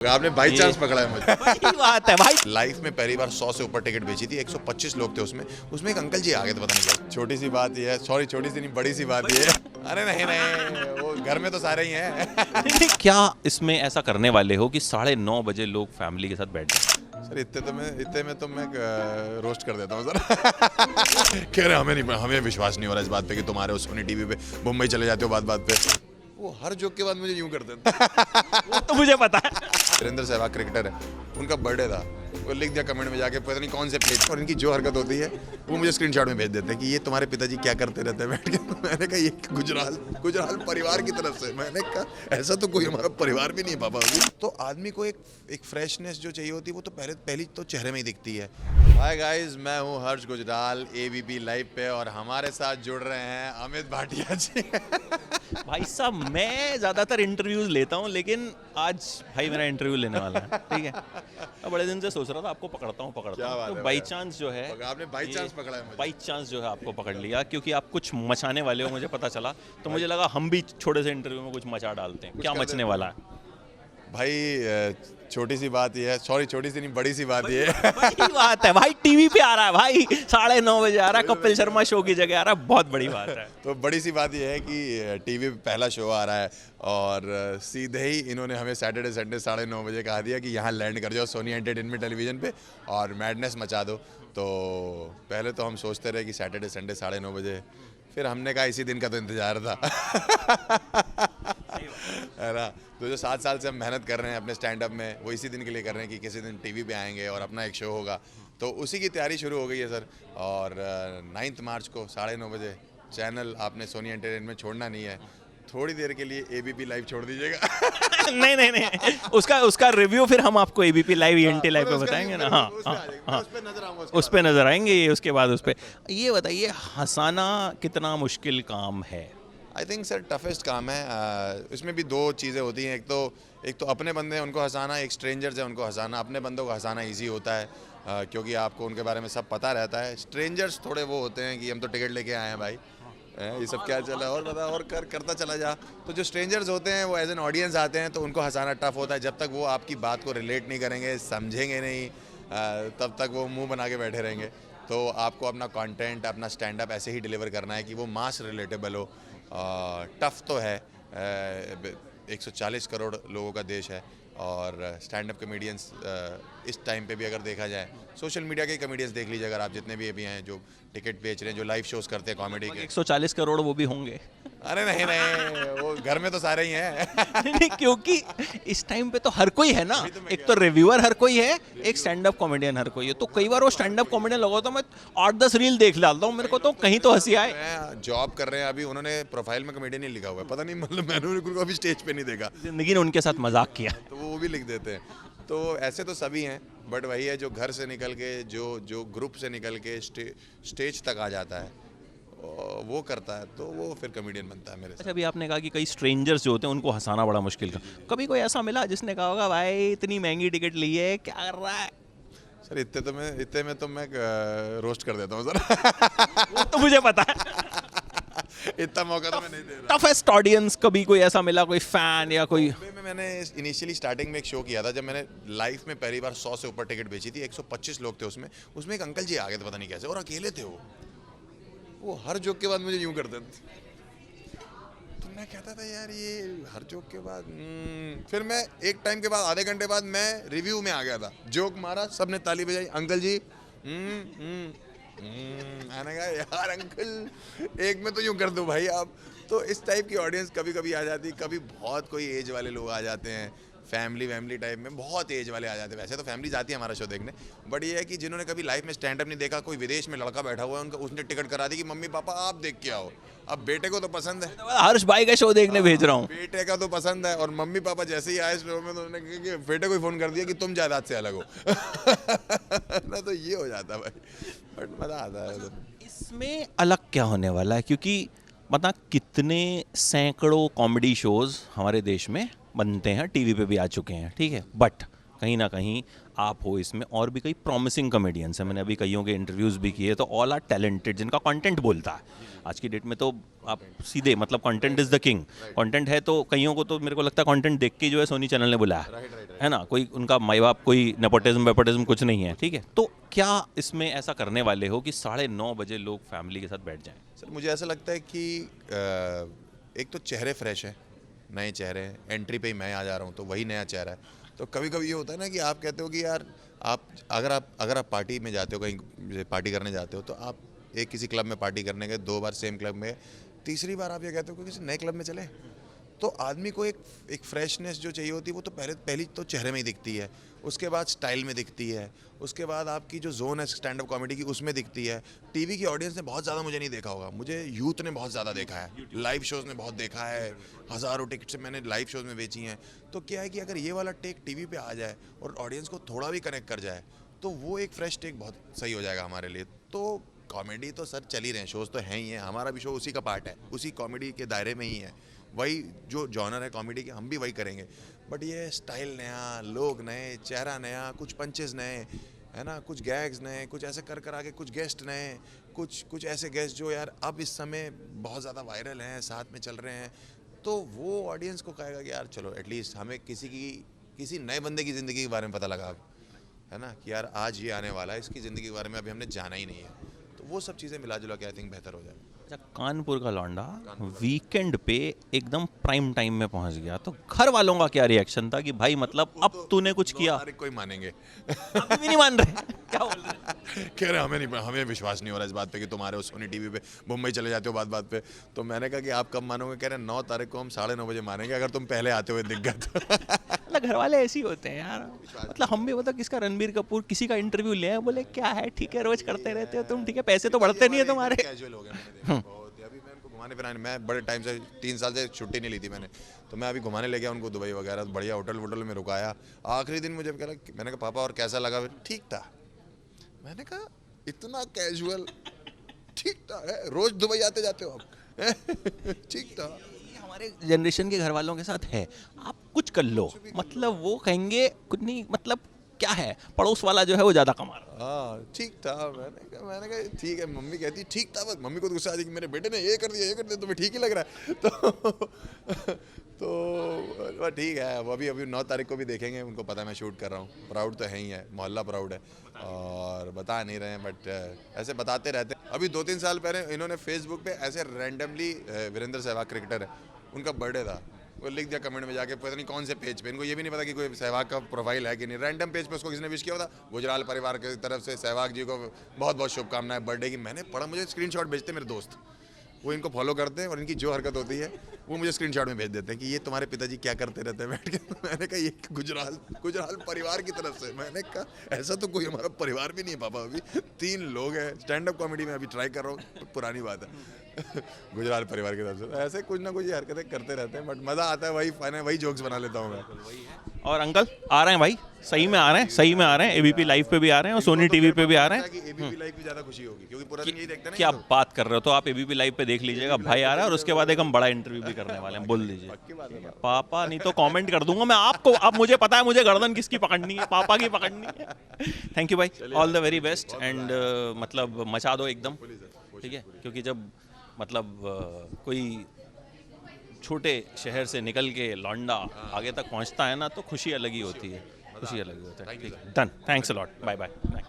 आपने by chance पकड़ा है मुझे। वही बात है भाई। लाइफ में पहली बार 100 से ऊपर टिकट बेची थी, 125 लोग थे उसमें एक अंकल जी आ गए थे, पता नहीं क्या। छोटी सी बात ये है, सॉरी छोटी सी नहीं बड़ी सी बात ये है। अरे नहीं नहीं, वो घर में तो सारे ही हैं। क्या इसमें ऐसा करने वाले हो कि 9:30 बजे लोग फैमिली के साथ बैठ जाए? सर इतने में तो मैं रोस्ट कर देता हूँ सर। कह रहे हमें विश्वास नहीं हो रहा इस बात पे कि तुम्हारे उस सोनी टीवी पे मुंबई चले जाते हो बात पे। वो हर जोक के बाद मुझे यूं कर देते। वो तो मुझे पता है। वीरेंद्र सहवाग क्रिकेटर है, उनका बर्थडे था, वो लिख दिया कमेंट में जाके पता नहीं कौन से पेज, और इनकी जो हरकत होती है वो मुझे स्क्रीनशॉट में भेज देते हैं कि ये तुम्हारे पिताजी क्या करते रहते हैं बैठ के। तो मैंने कहा ये गुजराल परिवार की तरफ से। मैंने कहा ऐसा तो कोई हमारा परिवार भी नहीं है पापा अभी। तो आदमी को एक फ्रेशनेस जो चाहिए होती है वो तो पहली तो चेहरे में ही दिखती है। हाय गाइस, मैं हूँ हर्ष गुजराल एबीपी लाइव पे, और हमारे साथ जुड़ रहे हैं अमित भाटिया जी। भाई साहब, मैं ज़्यादातर इंटरव्यूज लेता हूँ, लेकिन आज भाई मेरा इंटरव्यू लेने वाला है, ठीक है। मैं बड़े दिन से सोच रहा था आपको पकड़ता हूँ तो बाई चांस जो है, आपने बाई चांस पकड़ा है मुझे। बाई चांस जो है आपको पकड़ लिया, क्योंकि आप कुछ मचाने वाले हो, मुझे पता चला। तो मुझे लगा हम भी छोटे से इंटरव्यू में कुछ मचा डालते हैं। क्या मचने वाला है भाई? छोटी सी बात ये है, सॉरी छोटी सी नहीं बड़ी सी बात ये है। वही बात है भाई, टीवी पे आ रहा है भाई, 9:30 बजे आ रहा है, कपिल शर्मा शो की जगह आ रहा है, बहुत बड़ी बात है। तो बड़ी सी बात ये है कि टीवी पे पहला शो आ रहा है, और सीधे ही इन्होंने हमें सैटरडे संडे 9:30 बजे कहा दिया कि यहाँ लैंड कर जाओ सोनी एंटरटेनमेंट टेलीविजन पे और मैडनेस मचा दो। तो पहले तो हम सोचते रहे कि सैटरडे संडे 9:30 बजे, फिर हमने कहा इसी दिन का तो इंतजार था। है ना। तो जो 7 साल से हम मेहनत कर रहे हैं अपने स्टैंड अप में, वो इसी दिन के लिए कर रहे हैं कि किसी दिन टीवी पे आएंगे और अपना एक शो होगा। तो उसी की तैयारी शुरू हो गई है सर। और 9 मार्च को 9:30 बजे चैनल आपने सोनी एंटरटेनमेंट छोड़ना नहीं है। थोड़ी देर के लिए एबीपी लाइव छोड़ दीजिएगा। नहीं, उसका रिव्यू फिर हम आपको एबीपी लाइव ईएनटी लाइव पे बताएंगे ना। हाँ, उस पे नजर आएंगे ये, उसके बाद उस पे। ये बताइए, हंसाना कितना मुश्किल काम है? आई थिंक सर टफेस्ट काम है। इसमें भी दो चीज़ें होती हैं, एक तो अपने बंदे हैं उनको हंसाना, एक स्ट्रेंजर्स है उनको हंसाना। अपने बंदों को हंसाना इजी होता है क्योंकि आपको उनके बारे में सब पता रहता है। स्ट्रेंजर्स थोड़े वो होते हैं कि हम तो टिकट लेके आए हैं भाई, ये सब क्या चला और बता और करता चला जा। तो जो स्ट्रेंजर्स होते हैं वो एज एन ऑडियंस आते हैं, तो उनको हंसाना टफ होता है। जब तक वो आपकी बात को रिलेट नहीं करेंगे, समझेंगे नहीं, तब तक वो मुंह बना के बैठे रहेंगे। तो आपको अपना कंटेंट, अपना स्टैंड अप ऐसे ही डिलीवर करना है कि वो मास रिलेटेबल हो। टफ तो है, 140 करोड़ लोगों का देश है, और स्टैंड अप कॉमेडियंस इस टाइम पे भी अगर देखा जाए, सोशल मीडिया के कॉमेडियंस देख लीजिए अगर आप, जितने भी अभी हैं जो टिकट बेच रहे हैं, जो लाइव शोज करते हैं कॉमेडी के। 140 करोड़ वो भी होंगे। अरे नहीं नहीं, वो घर में तो सारे ही हैं। नहीं, क्योंकि इस टाइम पे तो हर कोई है ना। एक तो रिव्यूअर हर कोई है, एक स्टैंड अप कॉमेडियन हर कोई है। तो कई बार वो स्टैंड अप कॉमेडियन लगा तो मैं 8-10 रील देख डालता हूँ, मेरे को तो कहीं तो हंसी आए। मैं जॉब कर रहे हैं अभी, उन्होंने प्रोफाइल में कॉमेडियन नहीं लिखा हुआ है, पता नहीं, मतलब मैंने उनको अभी स्टेज पे नहीं देखा, जिंदगी ने उनके साथ मजाक किया, तो वो भी लिख देते हैं। तो ऐसे तो सभी हैं, बट वही है जो घर से निकल के, जो ग्रुप से निकल के स्टेज तक आ जाता है, वो करता है, तो वो फिर कॉमेडियन बनता है मेरे साथ। अच्छा, अभी आपने कहा कि कई स्ट्रेंजर्स जो होते हैं उनको हंसाना बड़ा मुश्किल का। कभी कोई ऐसा मिला जिसने कहा होगा भाई इतनी महंगी टिकट ली है, क्या कर रहा है? सर इतने में तो मैं रोस्ट कर देता हूँ सर। वो तो मुझे पता है। इतना मौका तो मैं नहीं दे रहा। टफेस्ट ऑडियंस, कभी कोई ऐसा मिला, कोई फैन या कोई? में मैंने इनिशियली स्टार्टिंग में एक शो किया था, जब मैंने लाइफ में पहली बार 100 से ऊपर टिकट बेची थी, 125 लोग थे उसमें एक अंकल जी आ गए थे, पता नहीं कैसे, और अकेले थे वो हर जोक के बाद मुझे यूं कर देते। तो मैं कहता था यार ये हर जोक के बाद फिर मैं एक टाइम के बाद, आधे घंटे बाद, मैं रिव्यू में आ गया था, जोक मारा, सबने ताली बजाई, अंकल जी मैंने कहा यार अंकल एक में तो यूं कर दो भाई आप। तो इस टाइप की ऑडियंस कभी कभी आ जाती, कभी बहुत कोई एज वाले लोग आ जाते हैं, फैमिली टाइप में बहुत एज वाले आ जाते हैं। वैसे तो फैमिली जाती है हमारा शो देखने, बट ये है कि जिन्होंने कभी लाइफ में स्टैंड अप नहीं देखा, कोई विदेश में लड़का बैठा हुआ है, उनका उसने टिकट करा दी कि मम्मी पापा आप देख के आओ। अब बेटे को तो पसंद है, हर्ष भाई का शो देखने भेज रहा हूँ, बेटे का तो पसंद है, और मम्मी पापा जैसे ही आए शो में तो उन्होंने कहा कि बेटे को फ़ोन कर दिया कि तुम जायदाद से अलग हो। ना तो ये हो जाता है भाई, बट मज़ा आता है। इसमें अलग क्या होने वाला है? क्योंकि पता कितने सैकड़ों कॉमेडी शोज हमारे देश में बनते हैं, टीवी पे भी आ चुके हैं, ठीक है, बट कहीं ना कहीं आप हो इसमें, और भी कई प्रॉमिसिंग कॉमेडियंस हैं, मैंने अभी कईयों के इंटरव्यूज़ भी किए, तो ऑल आर टैलेंटेड, जिनका कंटेंट बोलता है। आज की डेट में तो आप सीधे मतलब content is the king, content है तो कईयों को तो मेरे को लगता है कंटेंट देख के जो है सोनी चैनल ने बुलाया है ना, कोई उनका माई बाप कोई नेपोटिज्म वेपोटिज्म कुछ नहीं है, ठीक है। तो क्या इसमें ऐसा करने वाले हो कि 9:30 बजे लोग फैमिली के साथ बैठ जाएं? सर मुझे ऐसा लगता है कि एक तो चेहरे फ्रेश है, नए चेहरे हैं, एंट्री पे ही मैं आ जा रहा हूँ तो वही नया चेहरा है। तो कभी कभी ये होता है ना कि आप कहते हो कि यार आप अगर आप पार्टी में जाते हो, कहीं पार्टी करने जाते हो, तो आप एक किसी क्लब में पार्टी करने गए, 2 बार सेम क्लब में, तीसरी बार आप ये कहते हो कि किसी नए क्लब में चले, तो आदमी को एक फ्रेशनेस जो चाहिए होती है वो तो पहली तो चेहरे में ही दिखती है, उसके बाद स्टाइल में दिखती है, उसके बाद आपकी जो जोन है स्टैंड अप कॉमेडी की उसमें दिखती है। टीवी की ऑडियंस ने बहुत ज़्यादा मुझे नहीं देखा होगा, मुझे यूथ ने बहुत ज़्यादा देखा है, लाइव शोज़ ने बहुत देखा है, हज़ारों टिकट्स मैंने लाइव शोज़ में बेची हैं। तो क्या है कि अगर ये वाला टेक टीवी पे आ जाए और ऑडियंस को थोड़ा भी कनेक्ट कर जाए तो वो एक फ्रेश टेक बहुत सही हो जाएगा हमारे लिए। तो कॉमेडी तो सर चल ही रहे हैं, शोज़ तो हैं ही हैं, हमारा भी शो उसी का पार्ट है, उसी कॉमेडी के दायरे में ही है, वही जो जॉनर है कॉमेडी के हम भी वही करेंगे। बट ये स्टाइल नया, लोग नए, चेहरा नया, कुछ पंचेस नए, है ना, कुछ गैग्स नए, कुछ ऐसे कर आके कुछ गेस्ट नए, कुछ ऐसे गेस्ट जो यार अब इस समय बहुत ज़्यादा वायरल हैं, साथ में चल रहे हैं, तो वो ऑडियंस को कहेगा कि यार चलो एटलीस्ट हमें किसी नए बंदे की ज़िंदगी के बारे में पता लगा अब, है ना, कि यार आज ये आने वाला है, इसकी ज़िंदगी के बारे में अभी हमने जाना ही नहीं है। तो वो सब चीज़ें मिला जुला के आई थिंक बेहतर हो जाए। अच्छा, कानपुर का लौंडा वीकेंड पे एकदम प्राइम टाइम में पहुंच गया, तो घर वालों का क्या रिएक्शन था कि भाई मतलब अब तूने कुछ किया? कोई मानेंगे अभी भी नहीं मान रहे? क्या बोल रहे हैं? कह रहे हमें विश्वास नहीं हो रहा इस बात पे कि तुम्हारे उस सोनी टीवी पे मुंबई चले जाते हो बात पे। तो मैंने कहा कि आप कब मानोगे? कह रहे 9 तारीख को हम 9:30 बजे मानेंगे अगर तुम पहले आते हुए दिख गए तो। मतलब घर वाले ऐसे ही होते हैं यार, मतलब हम भी मतलब किसका रणबीर कपूर किसी का इंटरव्यू ले, बोले क्या है, ठीक है रोज करते रहते हो तुम, ठीक है पैसे तो बढ़ते नहीं है तुम्हारे। कैजुअल हो गया मैंने देखा बहुत। अभी मैं उनको घुमाने फिराने, मैं बड़े टाइम से 3 साल से छुट्टी नहीं ली थी मैंने, तो मैं अभी घुमाने ले गया उनको दुबई वगैरह, बढ़िया होटल में रुकाया। आखिरी दिन मुझे कहा, मैंने कहा पापा और कैसा लगा? ठीक था। मैंने कहा इतना कैजुअल, ठीक था, रोज दुबई आते जाते हो आप? ठीक था। हमारे जनरेशन के घर वालों के साथ है, आप कुछ कर लो मतलब वो कहेंगे कुछ नहीं, मतलब क्या है, पड़ोस वाला जो है वो ज़्यादा कमा रहा। हाँ ठीक था। मैंने कहा ठीक है। मम्मी कहती ठीक था, बस मम्मी को तो गुस्सा आ जाएगी, मेरे बेटे ने ये कर दिया तुम्हें ठीक ही लग रहा है। तो ठीक है। वो अभी 9 तारीख को भी देखेंगे, उनको पता है मैं शूट कर रहा हूँ। प्राउड तो है ही है, मोहल्ला प्राउड है, और बता नहीं रहे हैं बट ऐसे बताते रहते हैं। अभी 2-3 साल पहले इन्होंने फेसबुक पे ऐसे रैंडमली, वीरेंद्र सहवाग क्रिकेटर है, उनका बर्थडे था, वो लिख दिया कमेंट में जाके, पता नहीं कौन से पेज पे, इनको ये भी नहीं पता कि कोई सहवाग का प्रोफाइल है कि नहीं, रैंडम पेज पे उसको किसने विश किया होता, गुजराल परिवार की तरफ से सहवाग जी को बहुत बहुत शुभकामनाएं बर्थडे की। मैंने पढ़ा, मुझे स्क्रीनशॉट भेजते मेरे दोस्त, वो इनको फॉलो करते हैं और इनकी जो हरकत होती है वो मुझे स्क्रीनशॉट में भेज देते हैं कि ये तुम्हारे पिताजी क्या करते रहते हैं बैठ के। तो मैंने कहा ये गुजराल परिवार की तरफ से। मैंने कहा ऐसा तो कोई हमारा परिवार भी नहीं है पापा, अभी 3 लोग हैं, स्टैंड अप कॉमेडी में अभी ट्राई कर रहा हूँ, पुरानी बात है। गुजराल परिवार की तरफ से ऐसे कुछ ना कुछ ये हरकतें करते रहते हैं, बट मज़ा आता है, वही फन है, वही जोक्स बना लेता हूँ मैं। और अंकल आ रहे हैं भाई, सही में आ रहे हैं, एबीपी लाइव पे भी आ रहे हैं और सोनी टीवी पे भी आ रहे हैं। एबीपी लाइव की ज़्यादा खुशी होगी क्योंकि पूरा दिन यही देखते हैं ना। क्या बात कर रहे हो? तो आप एबीपी लाइव पे देख लीजिएगा, भाई आ रहा है और उसके बाद एक हम बड़ा इंटरव्यू भी करने वाले हैं, बोल दीजिए पापा, नहीं तो कमेंट कर दूंगा मैं आपको। अब मुझे पता है मुझे गर्दन किसकी पकड़नी है, पापा की पकड़नी है। थैंक यू भाई, all the very best, and मतलब मचा दो एकदम, ठीक है, क्योंकि जब मतलब कोई छोटे शहर से निकल के लौंडा आगे तक पहुंचता है ना, तो खुशी अलग ही होती है, खुशी अलग ही होता है। ठीक है, done, thanks a lot, bye bye bye.